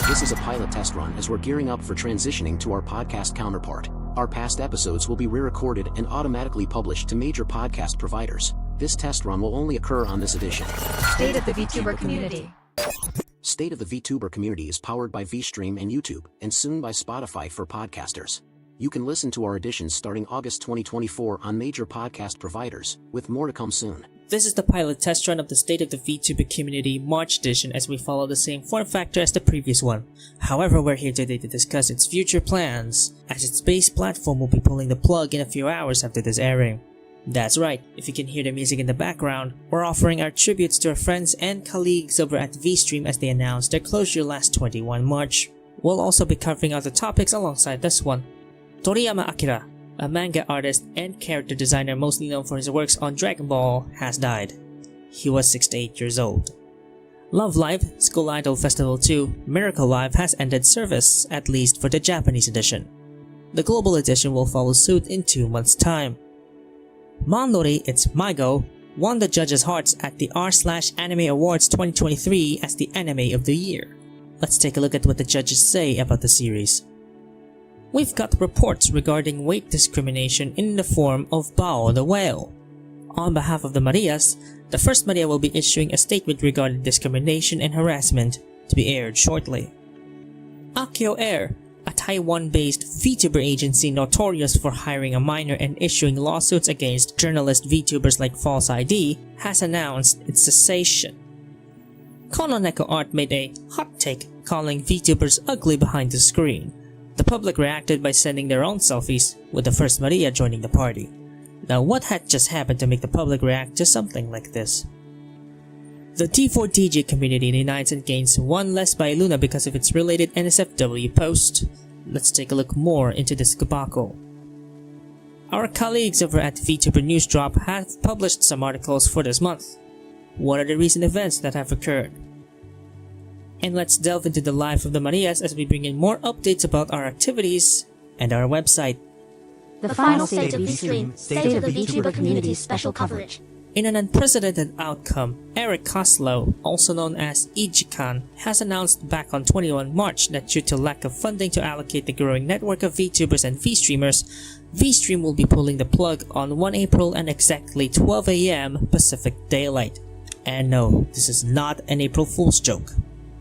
This is a pilot test run as we're gearing up for transitioning to our podcast counterpart. Our past episodes will be re-recorded and automatically published to major podcast providers. This test run will only occur on this edition. State of the VTuber community. State of the VTuber community is powered by VStream and YouTube, and soon by Spotify for podcasters. You can listen to our editions starting August 2024 on major podcast providers, with more to come soon. This is the pilot test run of the State of the VTuber Community March edition, as we follow the same form factor as the previous one. However, we're here today to discuss its future plans, as its base platform will be pulling the plug in a few hours after this airing. That's right, if you can hear the music in the background, we're offering our tributes to our friends and colleagues over at VStream as they announced their closure last 21 March. We'll also be covering other topics alongside this one. Toriyama Akira, a manga artist and character designer mostly known for his works on Dragon Ball, has died. He was 68 years old. Love Live, School Idol Festival 2, Miracle Live has ended service, at least for the Japanese edition. The global edition will follow suit in 2 months' time. Mandori, it's MyGO, won the judges' hearts at the r/Anime Awards 2023 as the Anime of the Year. Let's take a look at what the judges say about the series. We've got reports regarding weight discrimination in the form of Bao the whale. On behalf of the Marias, the first Maria will be issuing a statement regarding discrimination and harassment to be aired shortly. AkioAIR, a Taiwan-based VTuber agency notorious for hiring a minor and issuing lawsuits against journalist VTubers like False ID, has announced its cessation. KononekoArt made a hot take calling VTubers ugly behind the screen. The public reacted by sending their own selfies, with the first Maria joining the party. Now, what had just happened to make the public react to something like this? The D4DJ community unites and gains one LesbaiLuna because of its related NSFW post. Let's take a look more into this debacle. Our colleagues over at VTuber NewsDrop have published some articles for this month. What are the recent events that have occurred? And let's delve into the life of the Marias as we bring in more updates about our activities and our website. The final state of VStream, State of the VTuber community's special coverage. In an unprecedented outcome, Eric Koslow, also known as Ijikan, has announced back on 21 March that due to lack of funding to allocate the growing network of VTubers and VStreamers, VStream will be pulling the plug on 1 April and exactly 12 AM Pacific Daylight. And no, this is not an April Fool's joke.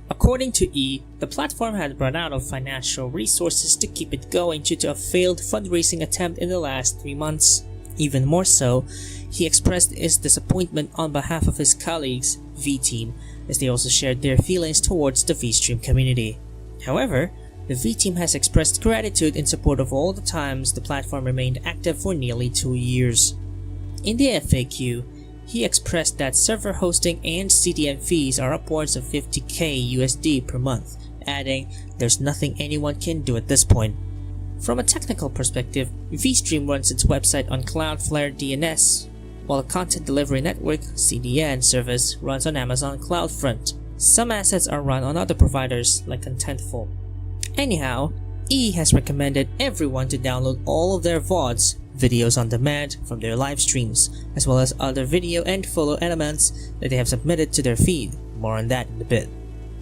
According to E, the platform had run out of financial resources to keep it going due to a failed fundraising attempt in the last 3 months. Even more so, he expressed his disappointment on behalf of his colleagues, V-Team, as they also shared their feelings towards the VStream community. However, the V-Team has expressed gratitude in support of all the times the platform remained active for nearly 2 years. In the FAQ, he expressed that server hosting and CDN fees are upwards of 50k USD per month, adding, "There's nothing anyone can do at this point." From a technical perspective, VStream runs its website on Cloudflare DNS, while the Content Delivery Network (CDN) service runs on Amazon CloudFront. Some assets are run on other providers like Contentful. Anyhow, E has recommended everyone to download all of their VODs, videos on demand, from their live streams, as well as other video and photo elements that they have submitted to their feed. More on that in a bit.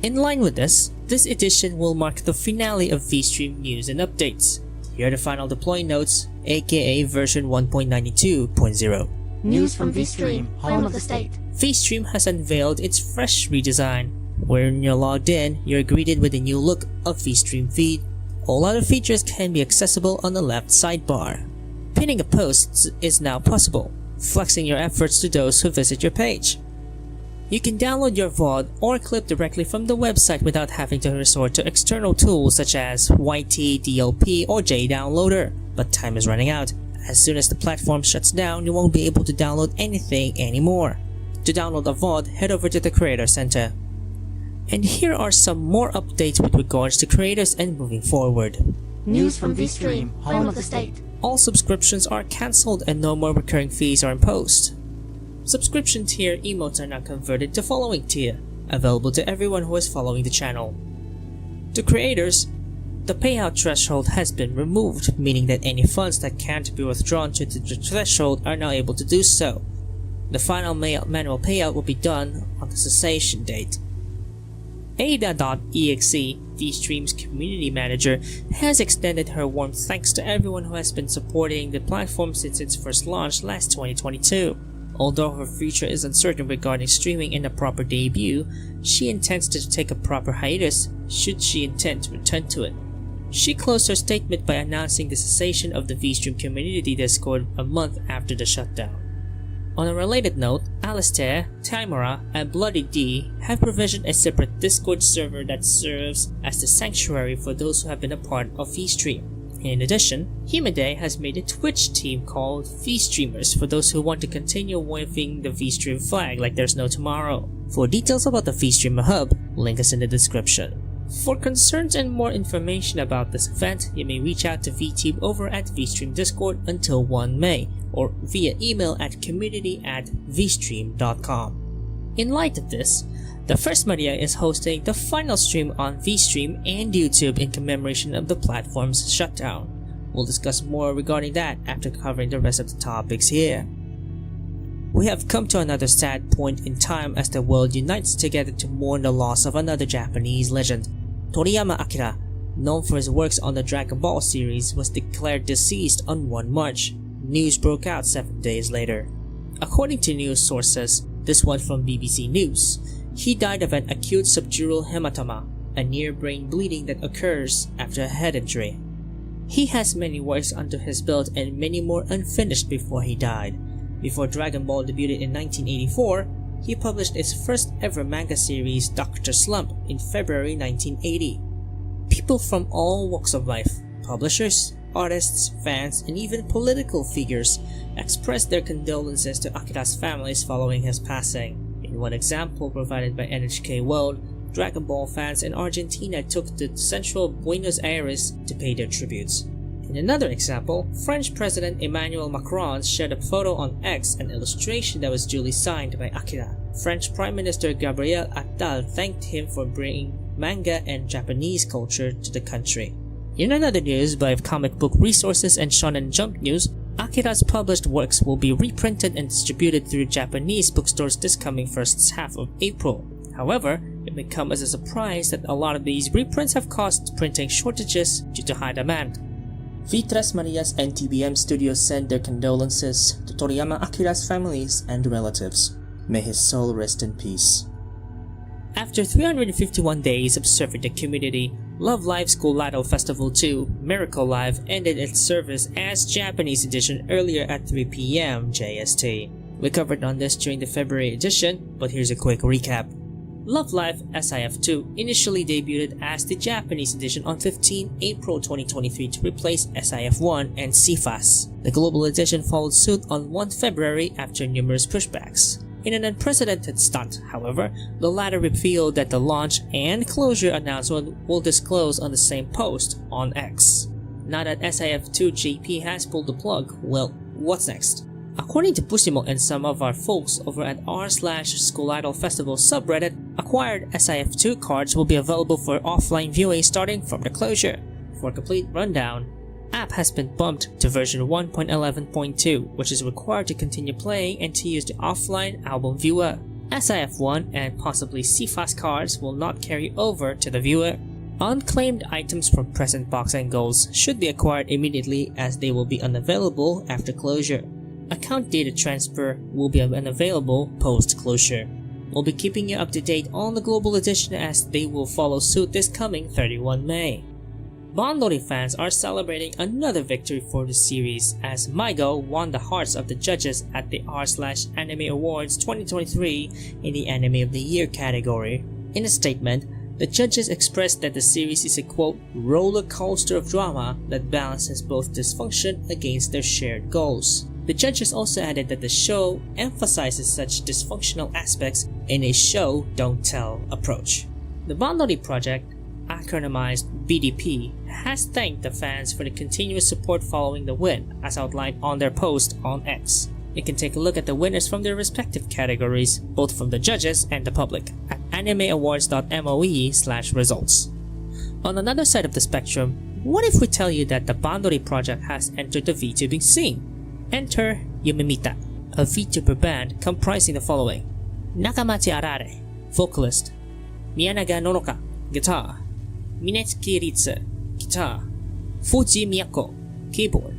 In line with this edition will mark the finale of VStream news and updates. Here are the final deploy notes, aka version 1.92.0. News from VStream, home of the state. VStream has unveiled its fresh redesign. When you're logged in, you're greeted with a new look of VStream feed. All other features can be accessible on the left sidebar. Pinning a post is now possible, flexing your efforts to those who visit your page. You can download your VOD or clip directly from the website without having to resort to external tools such as YT, DLP, or JDownloader. But time is running out. As soon as the platform shuts down, you won't be able to download anything anymore. To download a VOD, head over to the Creator Center. And here are some more updates with regards to creators and moving forward. News from VStream, home of the state. All subscriptions are cancelled and no more recurring fees are imposed. Subscription tier emotes are now converted to following tier, available to everyone who is following the channel. To creators, the payout threshold has been removed, meaning that any funds that can't be withdrawn to the threshold are now able to do so. The final manual payout will be done on the cessation date. Ada.exe, VStream's community manager, has extended her warm thanks to everyone who has been supporting the platform since its first launch last 2022. Although her future is uncertain regarding streaming and a proper debut, she intends to take a proper hiatus should she intend to return to it. She closed her statement by announcing the cessation of the VStream community Discord a month after the shutdown. On a related note, Alistair, Tamara, and Bloody D have provisioned a separate Discord server that serves as the sanctuary for those who have been a part of VStream. In addition, Himade has made a Twitch team called VStreamers for those who want to continue waving the VStream flag like there's no tomorrow. For details about the VStreamer Hub, link is in the description. For concerns and more information about this event, you may reach out to VTube over at VStream Discord until 1 May, or via email at community@vstream.com. In light of this, the VTuber is hosting the final stream on VStream and YouTube in commemoration of the platform's shutdown. We'll discuss more regarding that after covering the rest of the topics here. We have come to another sad point in time as the world unites together to mourn the loss of another Japanese legend. Toriyama Akira, known for his works on the Dragon Ball series, was declared deceased on 1 March. News broke out 7 days later. According to news sources, this one from BBC News, he died of an acute subdural hematoma, a near brain bleeding that occurs after a head injury. He has many works under his belt and many more unfinished before he died. Before Dragon Ball debuted in 1984, he published his first ever manga series, Dr. Slump, in February 1980. People from all walks of life, publishers, artists, fans, and even political figures expressed their condolences to Akira's families following his passing. In one example provided by NHK World, Dragon Ball fans in Argentina took to central Buenos Aires to pay their tributes. In another example, French President Emmanuel Macron shared a photo on X, an illustration that was duly signed by Akira. French Prime Minister Gabriel Attal thanked him for bringing manga and Japanese culture to the country. In another news by Comic Book Resources and Shonen Jump News, Akira's published works will be reprinted and distributed through Japanese bookstores this coming first half of April. However, it may come as a surprise that a lot of these reprints have caused printing shortages due to high demand. VTresMarias and TBM Studios send their condolences to Toriyama Akira's families and relatives. May his soul rest in peace. After 351 days of serving the community, Love Live School Idol Festival 2 Miracle Live ended its service as Japanese edition earlier at 3 PM JST. We covered on this during the February edition, but here's a quick recap. Love Live SIF2 initially debuted as the Japanese edition on 15 April 2023 to replace SIF1 and CFAS. The global edition followed suit on 1 February after numerous pushbacks. In an unprecedented stunt, however, the latter revealed that the launch and closure announcement will disclose on the same post on X. Now that SIF2 JP has pulled the plug, well, what's next? According to Busimo and some of our folks over at r/School Idol Festival subreddit, acquired SIF2 cards will be available for offline viewing starting from the closure. For a complete rundown, app has been bumped to version 1.11.2, which is required to continue playing and to use the offline album viewer. SIF1 and possibly CFAS cards will not carry over to the viewer. Unclaimed items from present box and goals should be acquired immediately as they will be unavailable after closure. Account data transfer will be unavailable post-closure. We'll be keeping you up to date on the global edition as they will follow suit this coming 31 May. Bandori fans are celebrating another victory for the series as MyGO won the hearts of the judges at the r/Anime Awards 2023 in the Anime of the Year category. In a statement, the judges expressed that the series is a quote, roller coaster of drama that balances both dysfunction against their shared goals. The judges also added that the show emphasizes such dysfunctional aspects in a show don't tell approach. The Bandori project, acronymized BDP, has thanked the fans for the continuous support following the win, as outlined on their post on X. You can take a look at the winners from their respective categories, both from the judges and the public, at animeawards.moe/results. On another side of the spectrum, what if we tell you that the Bandori project has entered the VTubing scene? Enter Yumemita, a VTuber band comprising the following: Nakamachi Arare, vocalist; Miyanaga Nonoka, guitar; Minetsuki Ritsu, guitar; Fuji Miyako, keyboard;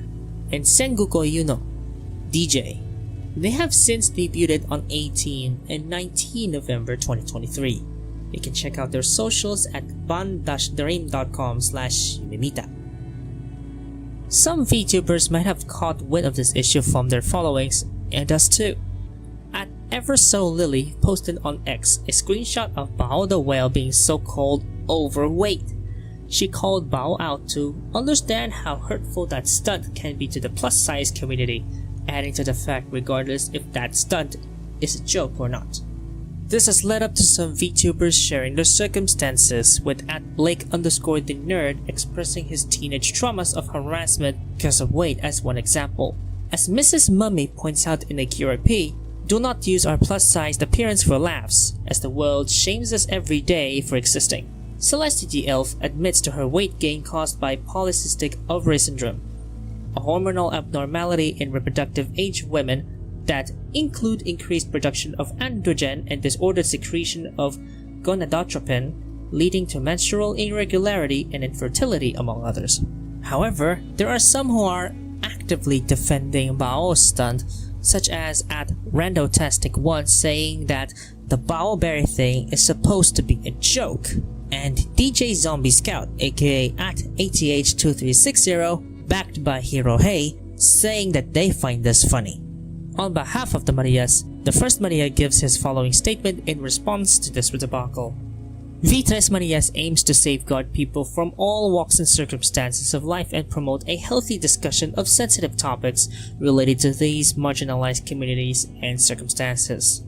and Senguko Yuno, DJ. They have since debuted on 18 and 19 November 2023. You can check out their socials at ban-dream.com/Yumemita. Some VTubers might have caught wind of this issue from their followings, and us too. At EverSoLily posted on X a screenshot of Bao the whale being so-called overweight. She called Bao out to understand how hurtful that stunt can be to the plus-size community, adding to the fact regardless if that stunt is a joke or not. This has led up to some VTubers sharing their circumstances, with @Blake_the_nerd expressing his teenage traumas of harassment because of weight as one example. As Mrs. Mummy points out in AkioAIR P, do not use our plus-sized appearance for laughs, as the world shames us every day for existing. Celeste the Elf admits to her weight gain caused by polycystic ovary syndrome, a hormonal abnormality in reproductive age women that include increased production of androgen and disordered secretion of gonadotropin, leading to menstrual irregularity and infertility, among others. However, there are some who are actively defending Bao's stunt, such as @Randotastic1 saying that the Bao berry thing is supposed to be a joke, and DJ Zombie Scout aka @ATH2360 backed by Hirohei saying that they find this funny. On behalf of the Marias, the first Maria gives his following statement in response to this debacle. VTresMarias aims to safeguard people from all walks and circumstances of life and promote a healthy discussion of sensitive topics related to these marginalized communities and circumstances.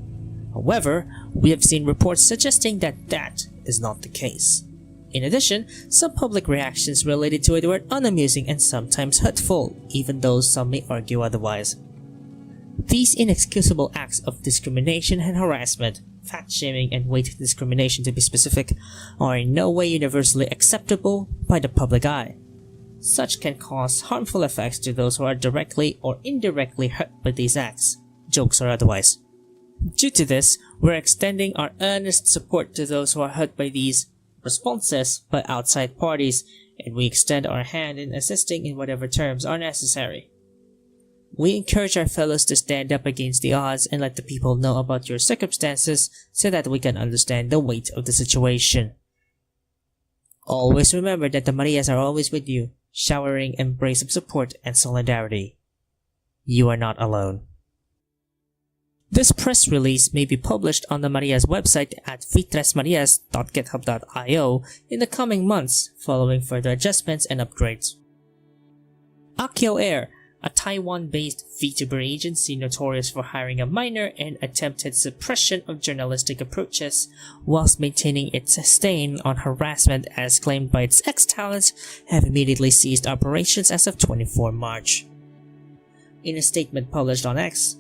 However, we have seen reports suggesting that that is not the case. In addition, some public reactions related to it were unamusing and sometimes hurtful, even though some may argue otherwise. These inexcusable acts of discrimination and harassment, fat-shaming and weight discrimination to be specific, are in no way universally acceptable by the public eye. Such can cause harmful effects to those who are directly or indirectly hurt by these acts, jokes or otherwise. Due to this, we're extending our earnest support to those who are hurt by these responses by outside parties, and we extend our hand in assisting in whatever terms are necessary. We encourage our fellows to stand up against the odds and let the people know about your circumstances so that we can understand the weight of the situation. Always remember that the Marias are always with you, showering embrace of support and solidarity. You are not alone. This press release may be published on the Marias website at VTresMarias.github.io in the coming months following further adjustments and upgrades. AkioAIR, a Taiwan-based VTuber agency notorious for hiring a minor and attempted suppression of journalistic approaches whilst maintaining its stain on harassment as claimed by its ex-talents, have immediately ceased operations as of 24 March. In a statement published on X,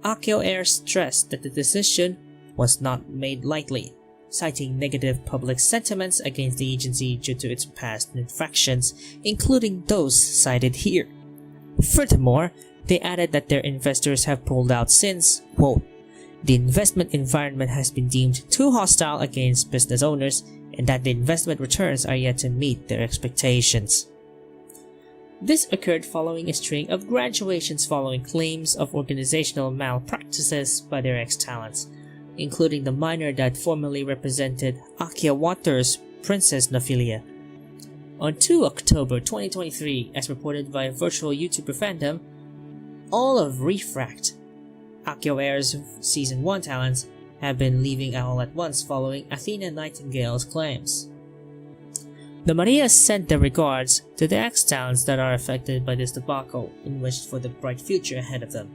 AkioAIR stressed that the decision was not made lightly, citing negative public sentiments against the agency due to its past infractions, including those cited here. Furthermore, they added that their investors have pulled out since, quote, the investment environment has been deemed too hostile against business owners and that the investment returns are yet to meet their expectations. This occurred following a string of graduations following claims of organizational malpractices by their ex-talents, including the minor that formerly represented AkioAIR's Princess Nephilia. On 2 October 2023, as reported by virtual YouTuber fandom, all of Refract, AkioAIR's Season 1 talents, have been leaving all at once following Athena Nightingale's claims. The Marias sent their regards to the ex-talents that are affected by this debacle and wished for the bright future ahead of them.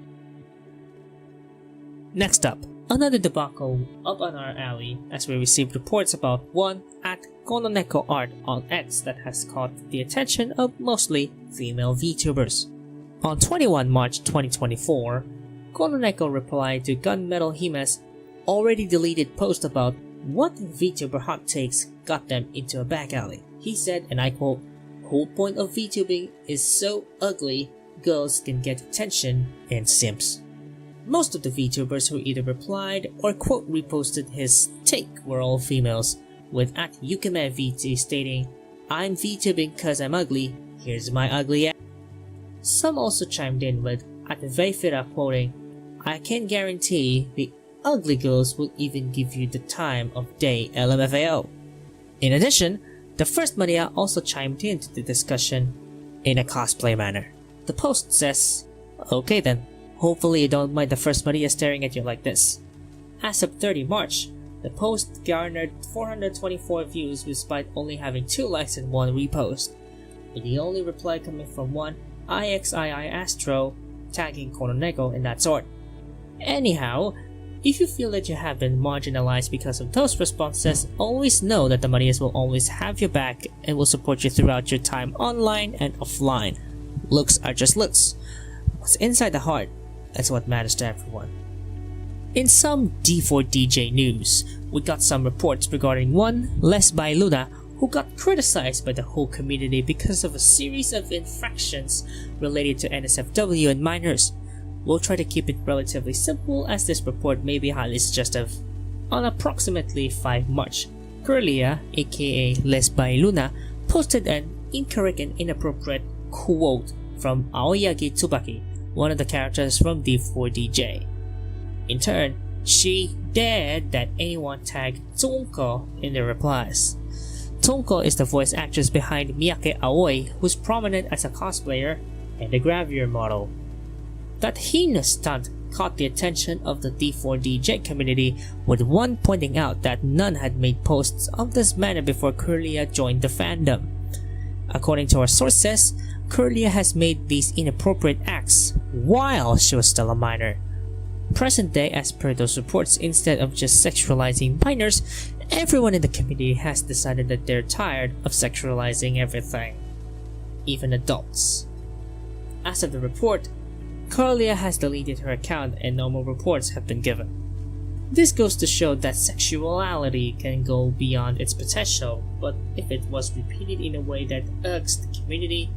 Next up, another debacle up on our alley as we received reports about one at KononekoArt on X that has caught the attention of mostly female VTubers. On 21 March 2024, Kononeko replied to Gunmetal Hime's already deleted post about what VTuber hot takes got them into a back alley. He said, and I quote, "Whole point of VTubing is so ugly, girls can get attention and simps." Most of the VTubers who either replied or quote reposted his take were all females, with @YukimeVT stating, "I'm VTubing cause I'm ugly, here's my ugly ass." Some also chimed in with @Veifira quoting, "I can guarantee the ugly girls will even give you the time of day LMFAO." In addition, the first Maria also chimed into the discussion in a cosplay manner. The post says, "Okay then, hopefully you don't mind the first Maria staring at you like this." As of 30 March, the post garnered 424 views despite only having 2 likes and 1 repost, with the only reply coming from one IXII Astro tagging Kononeko and that sort. Anyhow, if you feel that you have been marginalized because of those responses, always know that the Marias will always have your back and will support you throughout your time online and offline. Looks are just looks. What's inside the heart, that's what matters to everyone. In some D4DJ news, we got some reports regarding one LesbaiLuna who got criticized by the whole community because of a series of infractions related to NSFW and minors. We'll try to keep it relatively simple as this report may be highly suggestive. On approximately 5 March, Curlia, aka LesbaiLuna, posted an incorrect and inappropriate quote from Aoyagi Tsubaki, one of the characters from D4DJ. In turn, she dared that anyone tag Tsunko in their replies. Tsunko is the voice actress behind Miyake Aoi, who's prominent as a cosplayer and a gravure model. That heinous stunt caught the attention of the D4DJ community, with one pointing out that none had made posts of this manner before Curlia joined the fandom. According to our sources, Curlia has made these inappropriate acts while she was still a minor. Present day, as per those reports, instead of just sexualizing minors, everyone in the community has decided that they're tired of sexualizing everything, even adults. As of the report, Curlia has deleted her account and no more reports have been given. This goes to show that sexuality can go beyond its potential, but if it was repeated in a way that irks the community,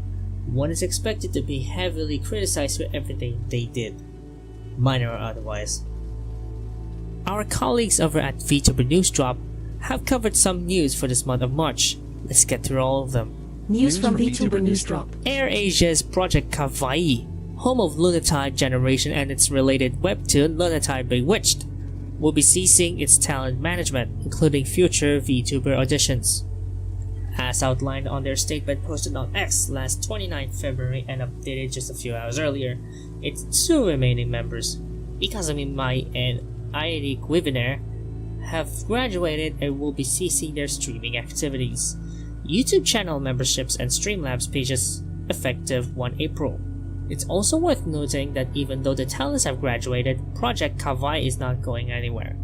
one is expected to be heavily criticized for everything they did, minor or otherwise. Our colleagues over at VTuber NewsDrop have covered some news for this month of March. Let's get through all of them. News from VTuber NewsDrop. AirAsia's Project Kawaii, home of Lunatide Generation and its related webtoon Lunatide Bewitched, will be ceasing its talent management, including future VTuber auditions. As outlined on their statement posted on X last 29 February and updated just a few hours earlier, its 2 remaining members, Ikazumi Mai and Airi Guiviner, have graduated and will be ceasing their streaming activities. YouTube channel memberships and Streamlabs pages effective 1 April. It's also worth noting that even though the talents have graduated, Project Kawaii is not going anywhere.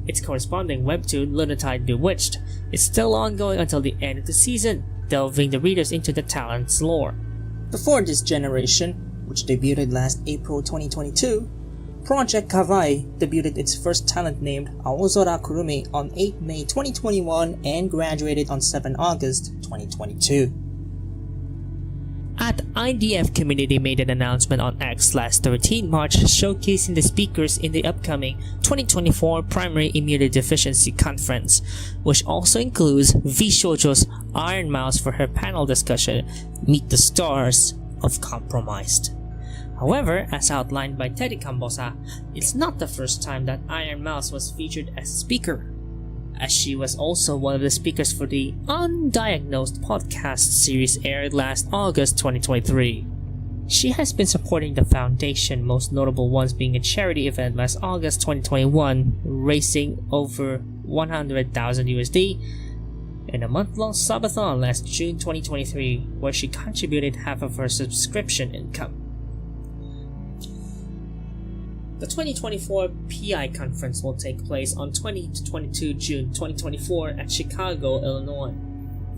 Its corresponding webtoon, Lunatide Bewitched, is still ongoing until the end of the season, delving the readers into the talent's lore. Before this generation, which debuted last April 2022, Project Kawaii debuted its first talent named Aozora Kurumi on 8 May 2021 and graduated on 7 August 2022. IDF community made an announcement on X last 13 March showcasing the speakers in the upcoming 2024 Primary Immunodeficiency Conference, which also includes V-Shoujo's Iron Mouse for her panel discussion, Meet the Stars of Compromised. However, as outlined by Teddy Kambosa, it's not the first time that Iron Mouse was featured as a speaker, as she was also one of the speakers for the Undiagnosed podcast series aired last August 2023. She has been supporting the foundation, most notable ones being a charity event last August 2021, raising over 100,000 USD, and a month-long subathon last June 2023, where she contributed half of her subscription income. The 2024 PI conference will take place on 20 to 22 June 2024 at Chicago, Illinois.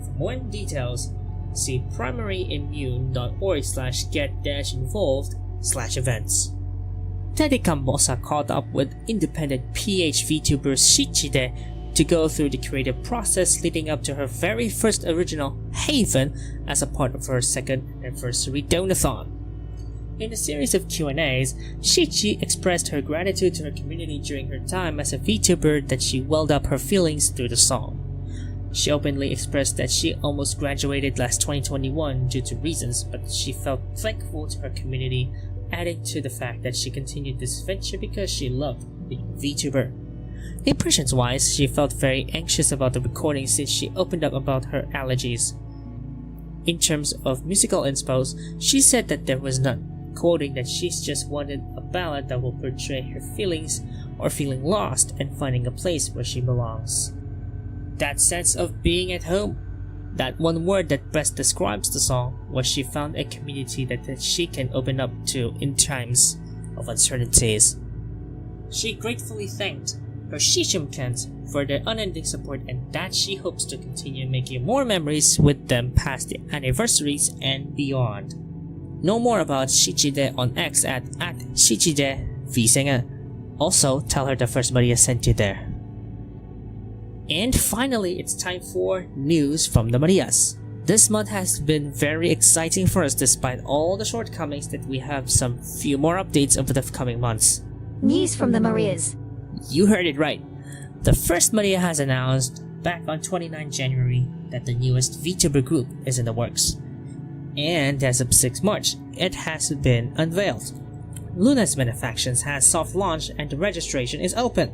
For more details, see primaryimmune.org/get-involved/events. Teddy Kambosa caught up with independent PH VTuber Shichide to go through the creative process leading up to her very first original Haven as a part of her second anniversary donathon. In a series of Q&As, Shichi expressed her gratitude to her community during her time as a VTuber that she welled up her feelings through the song. She openly expressed that she almost graduated last 2021 due to reasons, but she felt thankful to her community, adding to the fact that she continued this venture because she loved being a VTuber. Impressions-wise, she felt very anxious about the recording since she opened up about her allergies. In terms of musical inspos, she said that there was none, quoting that she's just wanted a ballad that will portray her feelings or feeling lost and finding a place where she belongs. That sense of being at home, that one word that best describes the song, was she found a community that she can open up to in times of uncertainties. She gratefully thanked her Shishimkens for their unending support and that she hopes to continue making more memories with them past the anniversaries and beyond. Know more about Shichide on X at Shichide V. Also, tell her the First Maria sent you there. And finally, it's time for news from the Marias. This month has been very exciting for us despite all the shortcomings that we have some few more updates over the coming months. News from the Marias. You heard it right. The First Maria has announced back on 29 January that the newest VTuber group is in the works. And as of 6 March, it has been unveiled. Luna's Benefactions has soft launched and the registration is open.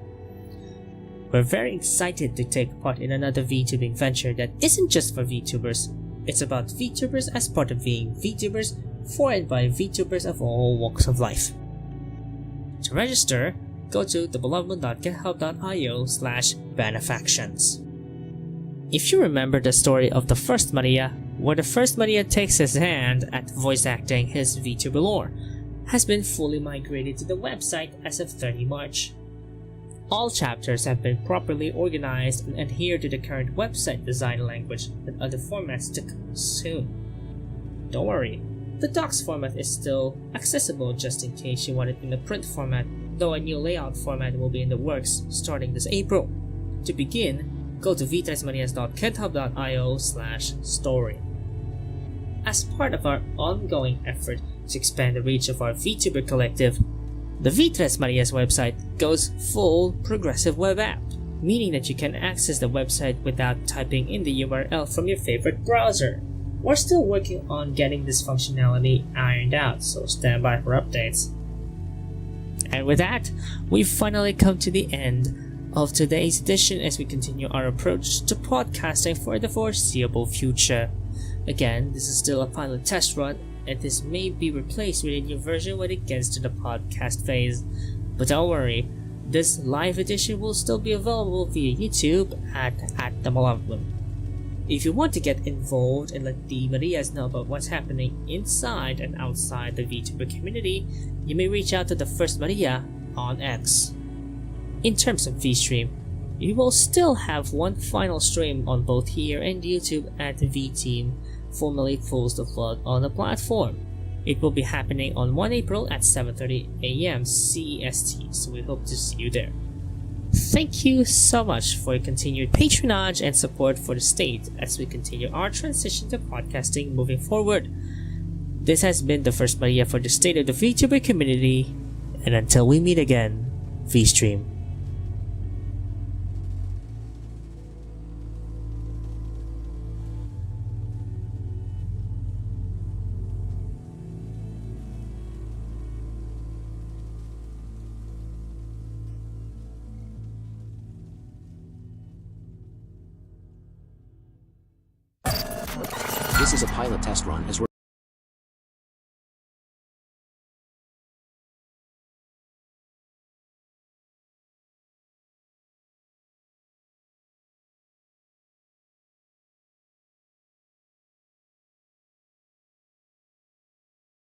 We're very excited to take part in another VTubing venture that isn't just for VTubers. It's about VTubers as part of being VTubers for and by VTubers of all walks of life. To register, go to thebeloved.github.io/benefactions. If you remember the story of the First Maria, where the First Maria takes his hand at voice acting his VTuber lore, has been fully migrated to the website as of 30 March. All chapters have been properly organized and adhere to the current website design language, with other formats to come soon. Don't worry, the docs format is still accessible just in case you want it in the print format, though a new layout format will be in the works starting this April. To begin, go to VTresMarias.github.io/story. As part of our ongoing effort to expand the reach of our VTuber Collective, the VTresMarias website goes full progressive web app, meaning that you can access the website without typing in the URL from your favorite browser. We're still working on getting this functionality ironed out, so stand by for updates. And with that, we've finally come to the end of today's edition as we continue our approach to podcasting for the foreseeable future. Again, this is still a pilot test run, and this may be replaced with a new version when it gets to the podcast phase. But don't worry, this live edition will still be available via YouTube at the Malevolent. If you want to get involved and let the Marias know about what's happening inside and outside the VTuber community, you may reach out to the First Maria on X. In terms of VStream, you will still have one final stream on both here and YouTube at VTeam, formally pulls the plug on the platform. It will be happening on 1 April at 7:30 AM CEST, so we hope to see you there. Thank you so much for your continued patronage and support for the state as we continue our transition to podcasting moving forward. This has been the first Maria for the state of the VTuber community, and until we meet again, VStream. This is a pilot test run as we're